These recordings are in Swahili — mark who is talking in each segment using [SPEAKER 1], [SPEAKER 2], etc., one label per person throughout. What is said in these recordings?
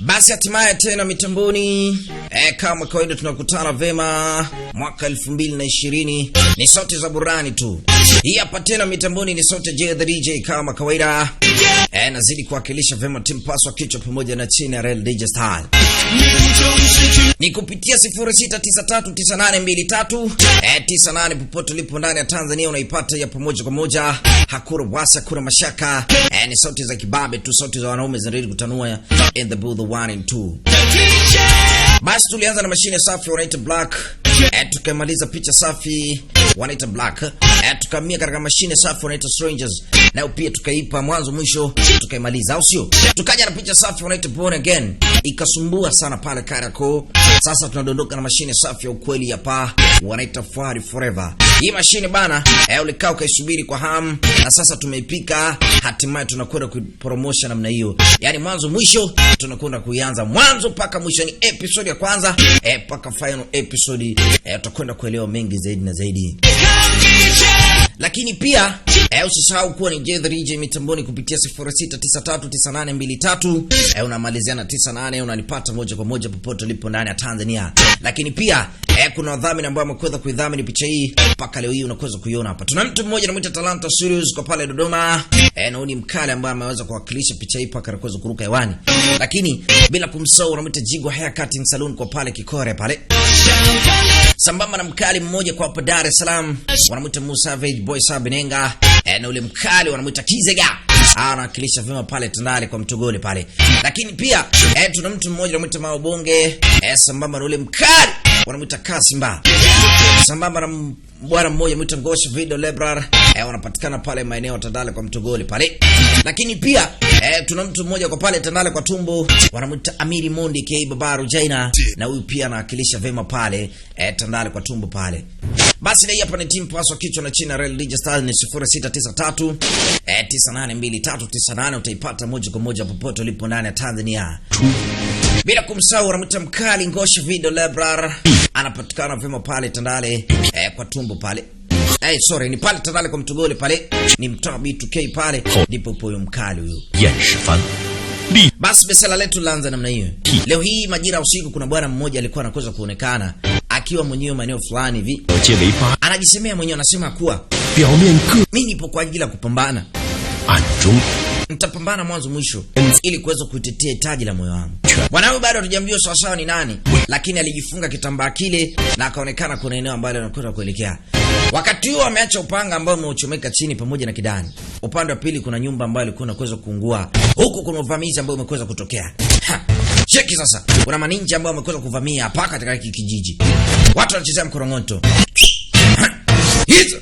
[SPEAKER 1] Basi hatimaye tena mitamboni kama kawaida tunakutana vema mwaka 2020 ni sauti za burani tu. Hii hapa tena mitamboni ni sauti J the DJ kama kawaida. Nazidi kuwakilisha vema team Paswa Kichwa pamoja na China Real DJ Style. Ni kupitia 0693982398 popote ulipo ndani ya Tanzania unaipata ya pamoja kwa moja. Hakuna wasa, hakuna mashaka. Ni sauti za kibabe tu, sauti za wanaume zinarudi kutanua in the booth 1 and 2. Basi tulianza na mashine safi wanaita Black. Tukamaliza picha safi wanaita Black. Tukamia katika mashine safi wanaita Strangers. Na pia tukaipa mwanzo mwisho tukaimaliza, au sio? Tukaja na picha safi wanaita Born Again. Ikasumbua sana pale Karako. Sasa tunadondoka na mashine safi ya ukweli hapa wanaita Fari Forever. Hii mashine bana ulikaa ukaisubiri kwa hamu na sasa tumeipika, hatimaye tunakwenda kupromosha namna hiyo. Yaani mwanzo mwisho tunakwenda kuianza mwanzo paka mwisho, ni episode ya kwanza paka final episode. Tutakwenda kuelewa mengi zaidi na zaidi. Lakini pia usisahau kuwa ni J3J mitamboni kupitia 06939823. Unamalizia na 98 unanipata moja kwa moja popote ulipo ndani ya Tanzania. Lakini pia kuna wadhamini ambao wameweza kuidhamini picha hii mpaka leo hii unaweza kuiona hapa. Tuna mtu mmoja anamuita Talanta Studios kwa pale Dodoma. Na huyu ni mkale ambaye ameweza kuwakilisha picha hii mpaka anaweza kuruka hewani. Lakini bila kumsahau anamuita Jigo Hair Cutting Salon kwa pale Kikore pale. Sambamba na mkali mmoja kwa hapa Dar es Salaam wanamuita Musa Savage Boy Sabenenga. Na ule mkali wanamuita Kizega, anawakilisha vyema pale Tandale kwa Mtogole pale. Lakini pia tuna mtu mmoja anamuita Maobonge. Sambamba na ule mkali wanamuita Kasimba. Sambamba na bwana mmoja anamuita Ngosha Video Lebrar. Wanapatikana pale maeneo Tandale kwa Mtogole pale. Lakini pia tuna mtu mmoja kwa pale Tandale kwa Tumbo wanamuita Amiri Mondi K Babaru Jaina, na huyu pia anawakilisha vyema pale Tandale kwa Tumbo pale. Basi na hapa ni team Paswa Kichwa na China Real DJ Style ni 0693 982398. Utaipata moja kwa moja popote ulipo ndani ya Tanzania. Bila kumsahau anamuita mkali Ngosha Video Lebrar, anapatikana vyema pale Tandale kwa Tumbo pale. Ni pale Tandale kwa Mtogole pale, ni mtaa B2K pale ndipo huyo mkali huyo. Basi besela letu lanza namna hiyo. Leo hii majira usiku kuna bwana mmoja alikuwa anakoza kuonekana akiwa mwenyewe maeneo fulani hivi. Anajisemea mwenyewe, anasema kuwa mimi nipo kwa ajili ya kupambana. Nitapambana mwanzo mwisho ili kuweza kuitetea taji la moyo wangu. Bwana huyu bado hatujamjua sawa sawa ni nani, lakini alijifunga kitambaa kile na akaonekana kuna eneo ambalo anakwenda kuelekea. Wakati huo ameacha upanga ambao umeuchomeka chini pamoja na kidani. Upande wa pili kuna nyumba ambayo ilikuwa inakweza kuungua. Huku kuna uvamizi ambao umekweza kutokea. Cheki sasa, kuna maninja ambao wamekweza kuvamia hapa katika kijiji. Watu wanachezea mkorongoto. Hizo.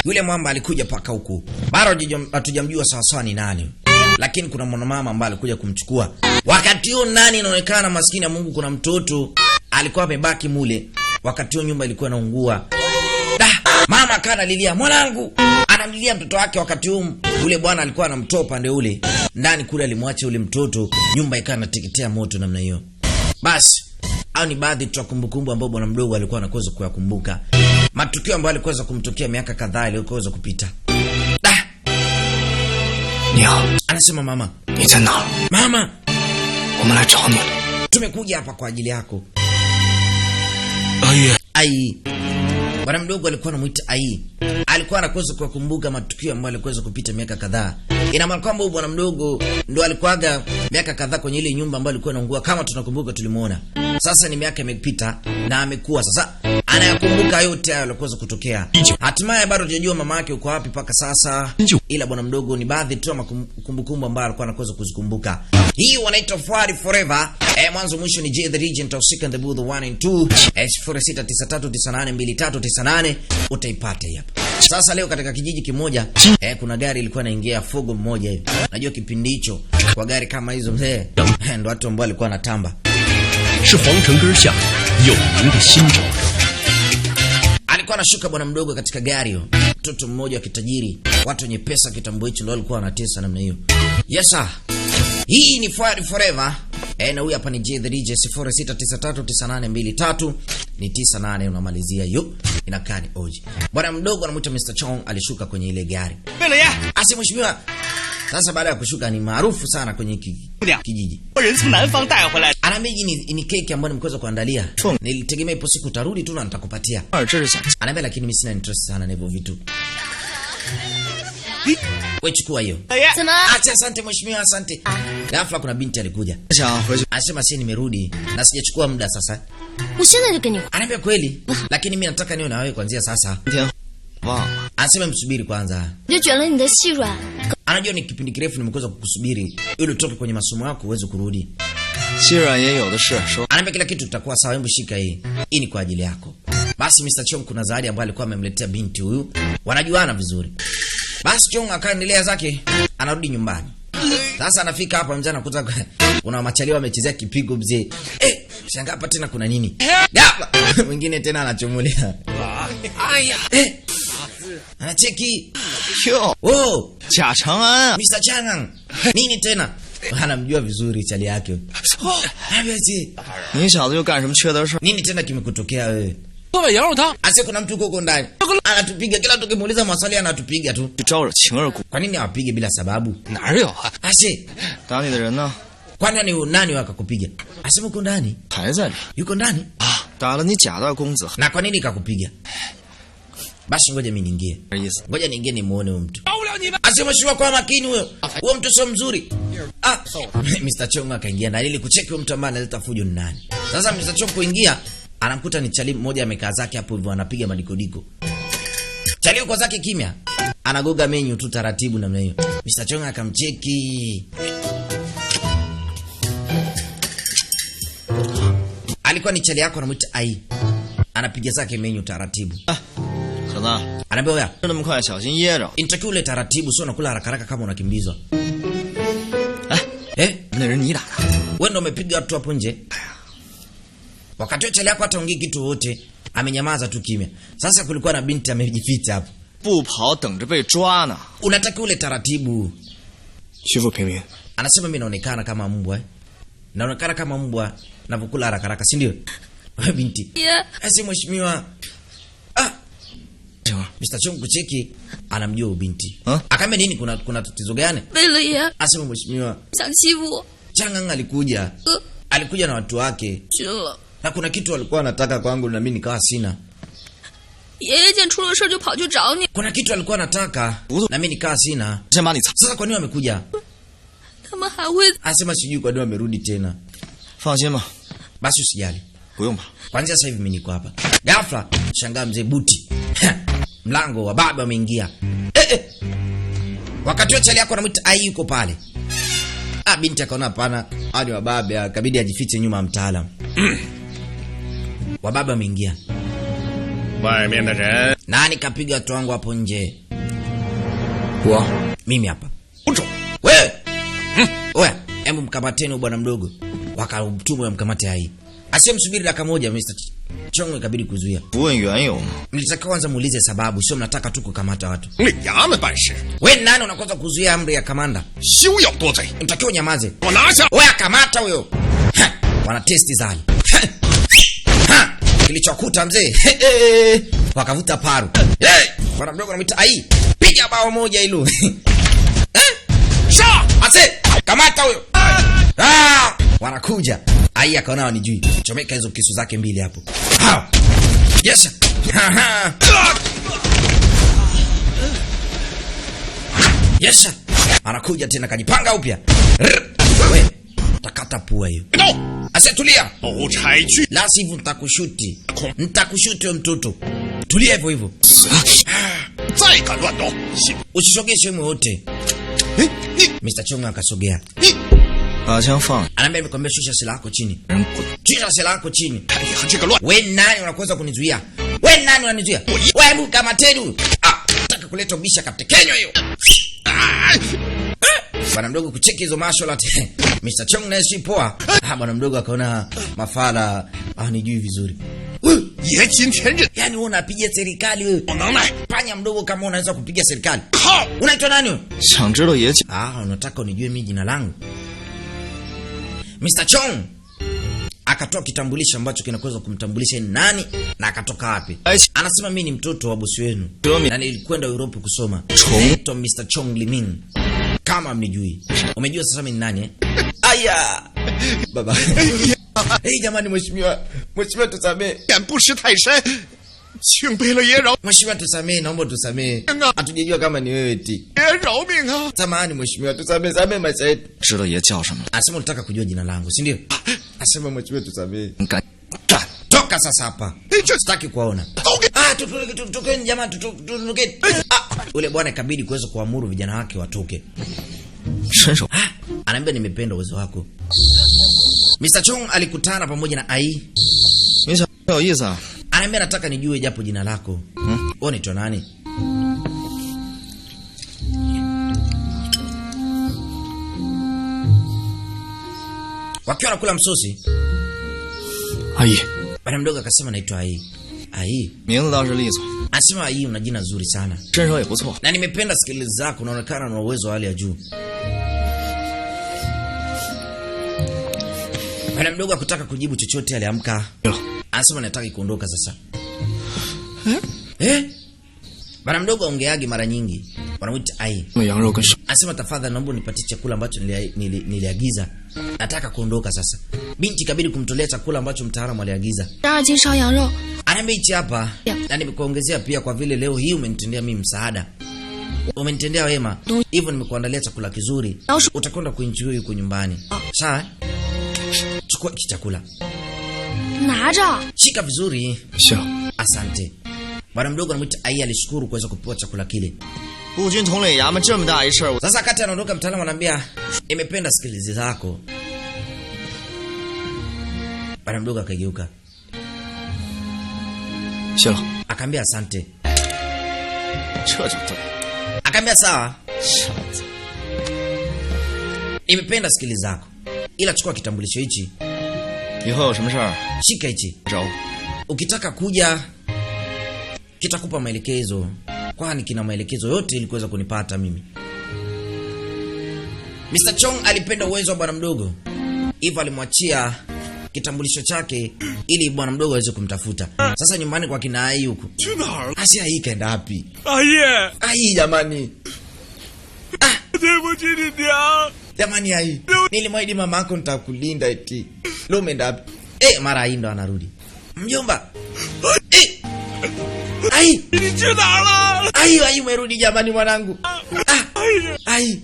[SPEAKER 1] Yule mwamba alikuja paka huku. Bado hatujamjua sawa sawa ni nani. Lakini kuna mwanamama ambaye alikuja kumchukua. Wakati huo nani inaonekana maskini ya Mungu kuna mtoto alikuwa amebaki mule. Wakati huo nyumba ilikuwa inaungua. Mama kana lilia, mwanangu. Anamlilia mtoto wake. Wakati huo ule bwana alikuwa anamtoa pande ule. Ndani kule alimwacha ule mtoto, nyumba ikawa inateketea moto namna hiyo. Basi au ni baadhi tu ya kumbukumbu ambapo bwana mdogo alikuwa anakoza kuyakumbuka. Matukio ambayo alikuwa kumtokea miaka kadhaa iliyokoweza kupita. Anasema mama, mama, tumekuja hapa kwa ajili yako. Ai. Bwana mdogo alikuwa anamuita Ai. Alikuwa anakosa kukumbuka matukio ambayo alikuwa kupita miaka kadhaa. Ina maana kwamba bwana mdogo ndo alikuaga miaka kadhaa kwenye ile nyumba ambayo ilikuwa inaungua, kama tunakumbuka tulimuona. Sasa ni miaka imepita na amekuwa sasa anayakumbuka yote hayo yalikuwa kutokea. Hatimaye bado hajajua mama yake uko wapi paka sasa. Ila bwana mdogo ni baadhi tu ya kumbukumbu ambayo alikuwa anakosa kuzikumbuka. Hii wanaita Fari Forever. Mwanzo mwisho ni J the Regent Tausika the Booth 1 and 2. 0693982398 utaipata hapa. Sasa leo katika kijiji kimoja kuna gari ilikuwa inaingia fogo mmoja hivi. Najua kipindi hicho kwa gari kama hizo mzee ndo watu ambao walikuwa wanatamba. Alikuwa anashuka bwana mdogo katika gari hiyo. Mtoto mmoja wa kitajiri, watu wenye pesa kitambo hicho ndio walikuwa wanatesa namna hiyo. Yes sir. Hii ni Fire Forever. Na huyu hapa ni J the DJ 06939823 ni 98 unamalizia hiyo. Inakaa ni Oji. Bwana mdogo anamuita Mr. Chong alishuka kwenye ile gari. Asi mheshimiwa. Sasa baada ya kushuka ni maarufu sana kwenye kijiji. Anaambia ni keki ambayo nimekuweza kuandalia. Nilitegemea ipo siku utarudi tu na nitakupatia. Anaambia lakini mimi sina interest sana na hivyo vitu. Wewe chukua hiyo. Asante mheshimiwa, asante. Ghafla kuna binti alikuja. Anasema si nimerudi na sijachukua muda sasa. Anaambia kweli, lakini mimi nataka niwe na wewe kuanzia sasa. Anasema msubiri kwanza. Anajua ni kipindi kirefu nimekuweza kukusubiri ili utoke kwenye masomo yako uweze kurudi. Anaambia kila kitu kitakuwa sawa, hebu shika hii. Hii ni kwa ajili yako. Basi Mr. Chong kuna zawadi ambayo alikuwa amemletea binti huyu. Wanajuana vizuri. Basi Chong akaendelea zake, anarudi nyumbani. Sasa anafika hapa mjana kuta kuna machalio amechezea kipigo mzee. Shangaa hapa tena kuna nini? Gapa. Mwingine tena anachomulia. Anacheki. Oh,
[SPEAKER 2] Cha Chang'an.
[SPEAKER 1] Mr. Chang'an. Nini tena? Anamjua vizuri chali yake.
[SPEAKER 2] Ni shao yo gan什么缺德事?
[SPEAKER 1] Nini tena kimekutokea wewe? Ase kuna mtu huko ndani. Anatupiga kila tukimuuliza maswali anatupiga tu. Kwa nini awapige bila sababu? Ase,
[SPEAKER 2] 打你的人呢?
[SPEAKER 1] Kwani ni nani wakakupiga? Asema uko ndani.
[SPEAKER 2] 还在里.
[SPEAKER 1] Yuko ndani?
[SPEAKER 2] 打了你假大公子.
[SPEAKER 1] Na kwa nini kakupiga? Basi ngoja mimi niingie. Ngoja niingie nimuone huyo mtu. Asema shua kwa makini wewe. Huyo mtu sio mzuri. Mr. Chong akaingia na ili kucheki huyo mtu ambaye analeta fujo ni nani. Sasa Mr. Chong kuingia anamkuta ni chali mmoja amekaa zake hapo hivyo anapiga madikodiko. Chali yuko zake kimya. Anagoga menu tu taratibu namna hiyo. Mr. Chong akamcheki. Alikuwa ni chali yako anamuita Ai. Anapiga zake menu taratibu.
[SPEAKER 2] 小子，
[SPEAKER 1] Anaambia wewe,
[SPEAKER 2] 这么快小心噎着.
[SPEAKER 1] inatakiwa ule taratibu sio unakula haraka haraka kama unakimbizwa.
[SPEAKER 2] 那人你打的.
[SPEAKER 1] Wewe ndio umepiga watu hapo nje. Wakati chali yako hata ongea kitu wote, amenyamaza tu kimya. Sasa kulikuwa na binti amejificha hapo.
[SPEAKER 2] 不跑等着被抓呢.
[SPEAKER 1] Unatakiwa ule taratibu.
[SPEAKER 2] 徐副平民.
[SPEAKER 1] Anasema mimi naonekana kama mbwa. Naonekana kama mbwa navokula haraka haraka, si ndio? Binti. Asi mheshimiwa. Mr. Chong kucheki anamjua binti. Akamwambia nini kuna tatizo gani? Asema mheshimiwa. Chang'an alikuja. Alikuja na watu wake. Na kuna kitu alikuwa anataka kwangu na mimi nikawa sina. Kuna kitu alikuwa anataka na mimi nikawa sina. Sasa kwa nini wamekuja? Asema sijui kwa nini wamerudi tena.
[SPEAKER 2] 放心吧.
[SPEAKER 1] Basi usijali.
[SPEAKER 2] 不用吧.
[SPEAKER 1] Kwanza sasa hivi mimi niko hapa. Ghafla shangaa mzee buti. Mlango wa baba umeingia. Wakati chali yako anamuita Ai yuko pale. Binti akaona hapana, hadi wa baba akabidi ajifiche nyuma ya mtaalamu. Wa baba ameingia. Nani kapiga watu wangu hapo nje? Mimi hapa. Wewe. Wewe, hebu mkamateni bwana mdogo. Wakamtuma mkamate Ai. Asimsubiri dakika moja Mr. Chong ikabidi kuzuia.
[SPEAKER 2] 不问缘由.
[SPEAKER 1] Mlitaka kwanza muulize sababu, sio mnataka tu kukamata watu.
[SPEAKER 3] 领衙门办事.
[SPEAKER 1] Wewe nani unakosa kuzuia amri ya kamanda?
[SPEAKER 3] 休要多嘴.
[SPEAKER 1] Mtakiwa nyamaze.
[SPEAKER 3] 我拿下.
[SPEAKER 1] Wewe kamata huyo. Wana testi zali. Kilichokuta mzee. Wakavuta paru. Bwana mdogo anamuita Ai. Piga bao moja hilo. Sha! Ase! Kamata huyo. Wanakuja. Ai akaona wanijui. Chomeka hizo kisu zake mbili hapo. Yes. Yes. Anakuja tena kajipanga upya. Wewe takata pua hiyo. Asetulia. La sivyo nitakushuti. Nitakushuti wewe mtoto. Tulia hivyo hivyo. Usisogee mwote. Mr. Chong akasogea.
[SPEAKER 2] 把枪放.
[SPEAKER 1] Anaambia nimekwambia shusha silaha yako chini.
[SPEAKER 2] 人滚.
[SPEAKER 1] Shusha silaha yako chini.
[SPEAKER 3] 看你和这个乱.
[SPEAKER 1] Wewe nani unakosa kunizuia? Wewe nani unanizuia? Wewe hebu kama tenu. Nataka kuleta ubisha kaptekenyo hiyo. Bwana mdogo kucheki hizo mashola. Mr. Chong naye si poa. Bwana mdogo akaona mafala anijui vizuri. Yani wewe unapiga serikali wewe. Panya mdogo kama unaweza kupiga serikali. Unaitwa nani wewe?
[SPEAKER 2] 想知道也讲.
[SPEAKER 1] Unataka unijue mimi jina langu? Mr. Chong akatoa kitambulisho ambacho kinakuweza kumtambulisha ni nani na akatoka wapi. Anasema mimi ni mtoto wa bosi wenu na nilikwenda Europe kusoma. Naitwa Mr. Chong Liming. Kama mnijui. Umejua sasa mimi ni nani Aya! Baba. Hey jamani mheshimiwa tusamee.
[SPEAKER 3] 敢不识泰山，请贝勒爷饶
[SPEAKER 1] Mheshimiwa tusamee, naomba tusamee. Hatujijua kama ni wewe ti.
[SPEAKER 3] 爷饶命啊！
[SPEAKER 1] Samahani mheshimiwa, tusamee maisha yetu.
[SPEAKER 2] 知道爷叫什么了？
[SPEAKER 1] Anasema unataka kujua jina langu, si ndio? Anasema mheshimiwa tusamee.
[SPEAKER 2] 你敢
[SPEAKER 1] Toka sasa hapa. Sitaki kuona. Tukeni jamani, tukeni. Ule bwana ikabidi kuweza kuamuru vijana wake watoke.
[SPEAKER 2] 伸手？
[SPEAKER 1] Anaambia nimependa uwezo wako. Mr. Chong alikutana pamoja na Ai.
[SPEAKER 2] 你想有意思啊？
[SPEAKER 1] Anaambia nataka nijue japo jina lako. Wewe unaitwa nani? Wakiwa nakula msosi,
[SPEAKER 2] 阿姨，
[SPEAKER 1] bwana mdogo akasema naitwa Ai. Ai.
[SPEAKER 2] 名字倒是利索，
[SPEAKER 1] Anasema Ai una jina zuri sana.
[SPEAKER 2] 身手也不错。
[SPEAKER 1] Na nimependa skills zako, unaonekana una uwezo wa hali ya juu. Bwana mdogo akutaka kujibu chochote, aliamka. Anasema nataka kuondoka sasa. Bwana mdogo aongeagi mara nyingi. Wanamuita Ai.
[SPEAKER 2] 那羊肉跟手
[SPEAKER 1] Anasema tafadhali naomba nipatie chakula ambacho niliagiza. Nataka kuondoka sasa. Binti kabidi kumtolea chakula ambacho mtaalamu aliagiza.
[SPEAKER 4] 12斤烧羊肉。
[SPEAKER 1] Anaambia hichi hapa. Na nimekuongezea pia kwa vile leo hii umenitendea mimi msaada. Umenitendea wema. Hivyo nimekuandalia chakula kizuri. Utakwenda kuenjoy huko nyumbani. Sawa? Chukua hiki chakula.
[SPEAKER 4] 拿着。
[SPEAKER 1] Shika vizuri.
[SPEAKER 2] 行。
[SPEAKER 1] Asante. Bwana mdogo anamuita Ai alishukuru kuweza kupewa chakula kile.
[SPEAKER 2] 步军统领衙门这么大一事儿，
[SPEAKER 1] Sasa kati anaondoka mtaalamu anambia nimependa skills zako. Bwana mdogo akageuka.
[SPEAKER 2] 谢了，
[SPEAKER 1] Akaambia asante.
[SPEAKER 2] 这就对。
[SPEAKER 1] Akaambia sawa.
[SPEAKER 2] 傻子，
[SPEAKER 1] Nimependa skills zako. Ila chukua kitambulisho hichi.
[SPEAKER 2] 以后有什么事儿
[SPEAKER 1] Shika hichi.
[SPEAKER 2] 找我。
[SPEAKER 1] Ukitaka kuja kitakupa maelekezo. Kwani kina maelekezo yote ili kuweza kunipata mimi. Mr. Chong alipenda uwezo wa bwana mdogo. Hivyo alimwachia kitambulisho chake ili bwana mdogo aweze kumtafuta. Sasa nyumbani kwa kina Ai huko. Asia hii kaenda wapi?
[SPEAKER 3] 阿姨，
[SPEAKER 1] Ai jamani.
[SPEAKER 3] 对不起你娘。
[SPEAKER 1] Jamani Ai. Nilimwahidi mama yako nitakulinda eti. Leo umeenda wapi? Mara Ai ndo anarudi. Mjomba. Ai.
[SPEAKER 3] 你去哪儿了？
[SPEAKER 1] Ai umerudi jamani mwanangu. Ai.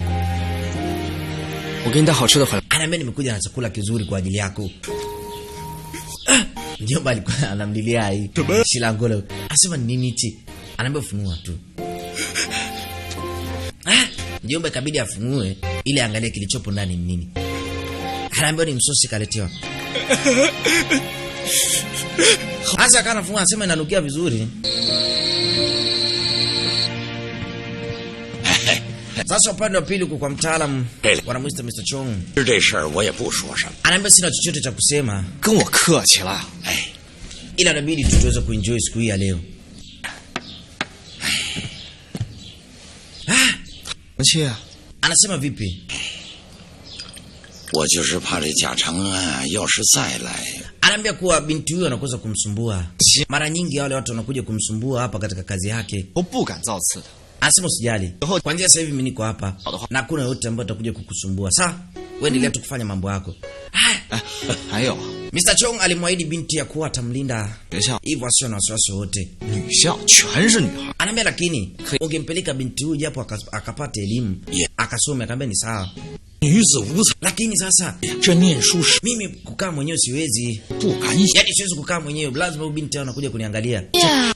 [SPEAKER 2] 我给你带好吃的回来。
[SPEAKER 1] Anaambia nimekuja na chakula kizuri kwa ajili yako. Mjomba alikuwa anamlilia Ai. Shilangolo. Anasema nini hichi? Anaambia ufunua tu. Mjomba ikabidi afunue ili angalie kilichopo ndani ni nini. Anaambia ni msosi kaletewa. Asa kana funua anasema inanukia vizuri. Sasa upande wa pili kwa mtaalamu wanamuita Mr. Chong.
[SPEAKER 3] 这事儿我也不说什么。
[SPEAKER 1] Anaambia sina chochote cha kusema.
[SPEAKER 2] 跟我客气了。
[SPEAKER 1] Ila inabidi tuweze kuenjoy siku hii ya leo.
[SPEAKER 2] 文七啊，
[SPEAKER 1] Anasema vipi?
[SPEAKER 5] 我就是怕这贾长安要是再来，
[SPEAKER 1] Anaambia kuwa binti huyo anakosa kumsumbua. Mara nyingi wale watu wanakuja kumsumbua hapa katika kazi yake.
[SPEAKER 2] 我不敢造次的。
[SPEAKER 1] Anasema usijali. Kwanza sasa hivi mimi niko hapa na hakuna yote ambaye atakuja kukusumbua. Sawa? Wewe endelea tu kufanya mambo yako.
[SPEAKER 2] 还有，
[SPEAKER 1] Mr. Chong alimwahidi binti ya kuwa atamlinda.
[SPEAKER 2] 学校
[SPEAKER 1] Hivyo asio na wasiwasi wote.
[SPEAKER 2] 女校全是女孩，
[SPEAKER 1] Anaambia lakini ungempeleka binti huyu japo akapata elimu, akasome, akaambia ni sawa.
[SPEAKER 5] 女子无才，
[SPEAKER 1] Lakini sasa
[SPEAKER 5] 这念书时
[SPEAKER 1] mimi kukaa mwenyewe siwezi.
[SPEAKER 5] 不敢想
[SPEAKER 1] Yaani siwezi kukaa mwenyewe, lazima huyu binti anakuja kuniangalia.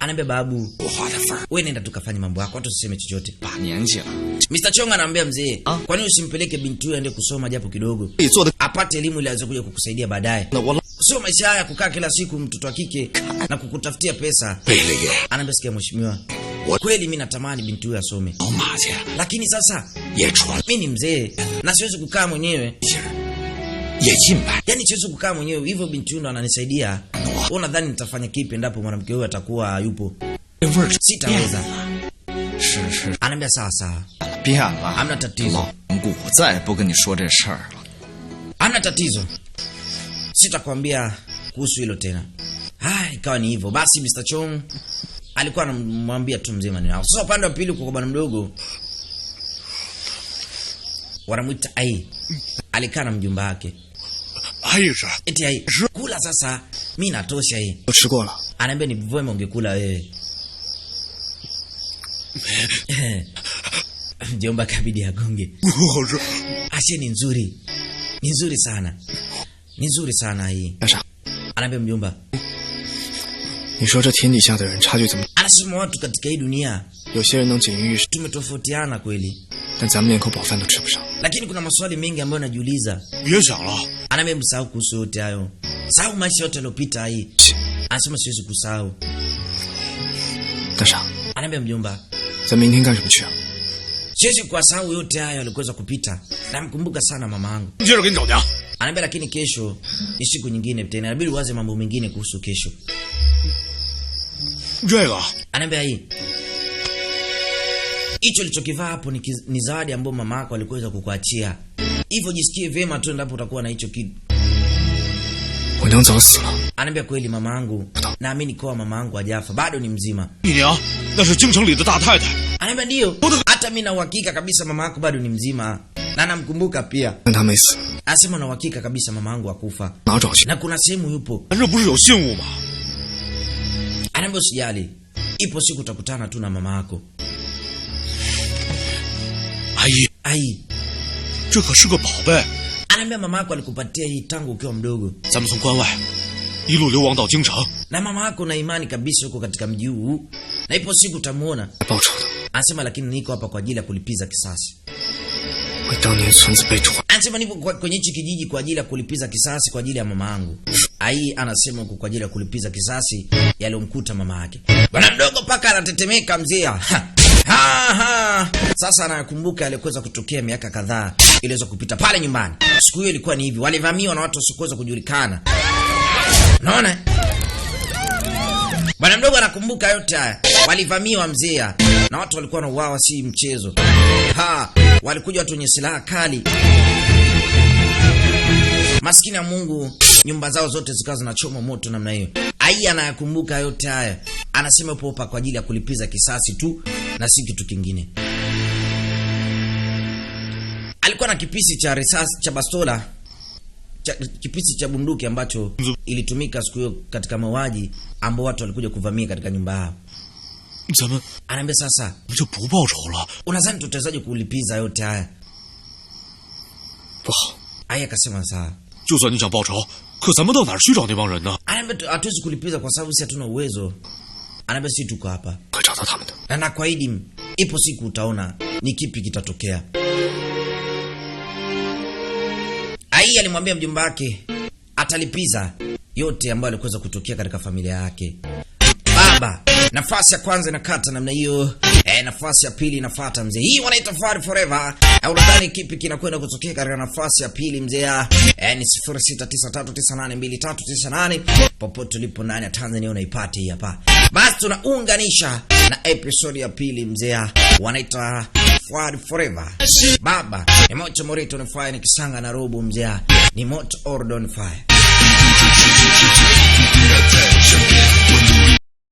[SPEAKER 1] Anaambia babu,
[SPEAKER 5] 话的份儿，
[SPEAKER 1] wewe nenda tukafanye mambo yako, hata usiseme chochote.
[SPEAKER 2] 把年纪了，
[SPEAKER 1] Mr. Chong anaambia mzee, kwa nini usimpeleke binti huyu aende kusoma japo kidogo?
[SPEAKER 2] 可以做的。
[SPEAKER 1] Apate elimu ili aweze kuja kukusaidia baadaye.
[SPEAKER 2] 那我
[SPEAKER 1] Sio maisha haya kukaa kila siku mtoto wa kike na kukutafutia pesa.
[SPEAKER 5] 贝勒爷，
[SPEAKER 1] Anaambia sikia mheshimiwa, kweli mimi natamani binti huyu asome.
[SPEAKER 5] 老马家
[SPEAKER 1] Lakini sasa
[SPEAKER 5] 也传
[SPEAKER 1] mimi ni mzee na siwezi kukaa mwenyewe.
[SPEAKER 5] 也进百，
[SPEAKER 1] Yaani siwezi kukaa mwenyewe, hivyo binti huyu ndo ananisaidia. Wewe unadhani nitafanya kipi endapo mwanamke huyu atakuwa yupo?
[SPEAKER 5] 这味儿是
[SPEAKER 1] Sitaweza.
[SPEAKER 2] 是是
[SPEAKER 1] Anaambia sawa sawa.
[SPEAKER 2] 变了。
[SPEAKER 1] Hamna tatizo.
[SPEAKER 2] 老顽固，我再也不跟你说这事儿了。
[SPEAKER 1] Hamna tatizo. sitakwambia kuhusu hilo tena. Ikawa ni hivyo. Basi Mr. Chong alikuwa anamwambia tu mzee maneno. Sasa upande wa pili kwa bwana mdogo wanamuita Ai. Alikaa na mjomba wake.
[SPEAKER 3] Ai是
[SPEAKER 1] Eti Ai, kula sasa, mimi natosha hii.
[SPEAKER 2] 我吃过了。
[SPEAKER 1] Anaambia ni vivyo ungekula wewe. Mjomba kabidi agonge.
[SPEAKER 3] 好吃。
[SPEAKER 1] Ashe ni nzuri. Ni nzuri sana. Ni nzuri sana hii.
[SPEAKER 2] 干啥？
[SPEAKER 1] Anaambia mjomba,
[SPEAKER 2] 你说这天底下的人差距怎么？
[SPEAKER 1] anasema watu katika hii dunia
[SPEAKER 2] 有些人能锦衣玉食，
[SPEAKER 1] tumetofautiana kweli.
[SPEAKER 2] 但咱们连口饱饭都吃不上。
[SPEAKER 1] Lakini kuna maswali mengi ambayo najiuliza.
[SPEAKER 3] 别想了，
[SPEAKER 1] Anaambia msahau kuhusu yote hayo. Sahau maisha yote yaliyopita hii. Anasema siwezi kusahau.
[SPEAKER 2] 干啥？
[SPEAKER 1] Anaambia mjomba,
[SPEAKER 2] 咱明天干什么去啊？
[SPEAKER 1] siwezi kuwasahau yote hayo yalikuweza kupita. Namkumbuka sana mama yangu.
[SPEAKER 3] 接着给你找家。
[SPEAKER 1] Anaambia lakini kesho ni siku nyingine tena. Inabidi uwaze mambo mengine kuhusu kesho.
[SPEAKER 3] 这个
[SPEAKER 1] Anaambia hii, hicho ulichokivaa hapo ni zawadi ambayo mama yako alikuweza kukuachia. Hivyo jisikie vyema tu endapo utakuwa na hicho kitu.
[SPEAKER 2] 我娘早死了，
[SPEAKER 1] Anaambia kweli mama yangu, naamini kwa mama yangu hajafa, bado ni mzima.
[SPEAKER 3] 你娘那是京城里的大太太，
[SPEAKER 1] Anaambia ndio, hata mimi na uhakika kabisa mama yako bado ni mzima. Na namkumbuka pia.
[SPEAKER 2] 但她没死，
[SPEAKER 1] Anasema na uhakika kabisa mama yangu hakufa.
[SPEAKER 2] 哪找去？
[SPEAKER 1] Na kuna sehemu yupo.
[SPEAKER 3] 咱这不是有信物吗？
[SPEAKER 1] Anaambia usijali. Ipo siku utakutana tu na mama yako.
[SPEAKER 3] 阿姨，
[SPEAKER 1] Ai,
[SPEAKER 3] 这可是个宝贝，
[SPEAKER 1] anaambia mama yako alikupatia hii tangu ukiwa mdogo.
[SPEAKER 3] 咱们从关外一路流亡到京城，
[SPEAKER 1] Na mama yako na imani kabisa yuko katika mji huu. Na ipo siku utamuona.
[SPEAKER 2] 来报仇的，
[SPEAKER 1] Anasema lakini niko hapa kwa ajili ya kulipiza kisasi.
[SPEAKER 2] 为当年村子被屠。
[SPEAKER 1] Anasema nipo kwenye hichi kijiji kwa ajili ya kulipiza kisasi kwa ajili ya mama yangu. Ai anasema huko kwa ajili ya kulipiza kisasi yaliyomkuta mama yake. Bwana mdogo paka anatetemeka mzee. Sasa anakumbuka alikuweza kutokea miaka kadhaa iliweza kupita pale nyumbani. Siku hiyo ilikuwa ni hivi, walivamiwa na watu wasiokuweza kujulikana. Unaona? Bwana mdogo anakumbuka yote haya. Walivamiwa mzee na watu walikuwa na uawa, si mchezo. Walikuja watu wenye silaha kali. Maskini ya Mungu, nyumba zao zote zikawa zinachoma moto namna hiyo. Ai anayakumbuka yote haya. Anasema yupo hapa kwa ajili ya kulipiza kisasi tu na si kitu kingine. Alikuwa na kipisi cha risasi cha bastola, kipisi cha bunduki ambacho ilitumika siku hiyo katika mauaji ambao watu walikuja kuvamia katika nyumba yao.
[SPEAKER 3] 咱们
[SPEAKER 1] Anaambia sasa,
[SPEAKER 3] 就不报仇了。
[SPEAKER 1] unadhani tutawezaje kulipiza yote haya?
[SPEAKER 2] 不好，
[SPEAKER 1] Ai akasema sawa.
[SPEAKER 3] 就算你想报仇，可咱们到哪儿去找那帮人呢？
[SPEAKER 1] Anaambia hatuwezi kulipiza kwa sababu sisi hatuna uwezo. Anaambia sisi tuko hapa.
[SPEAKER 2] 会找到他们的。
[SPEAKER 1] Na nakuahidi ipo siku utaona ni kipi kitatokea. Ai alimwambia mjomba wake atalipiza yote ambayo alikuweza kutokea katika familia yake. Baba, nafasi ya kwanza inakata namna hiyo. Nafasi ya pili inafuata mzee. Hii wanaita Far Forever. Unadhani kipi kinakwenda kutokea katika nafasi ya pili mzee? Ni 0693982398. Popote ulipo ndani ya Tanzania unaipata hii hapa. Basi tunaunganisha na episode ya pili mzee. Wanaita Far Forever. Baba, ni moto morito on fire, ni kisanga na robo mzee. Ni moto ordon fire.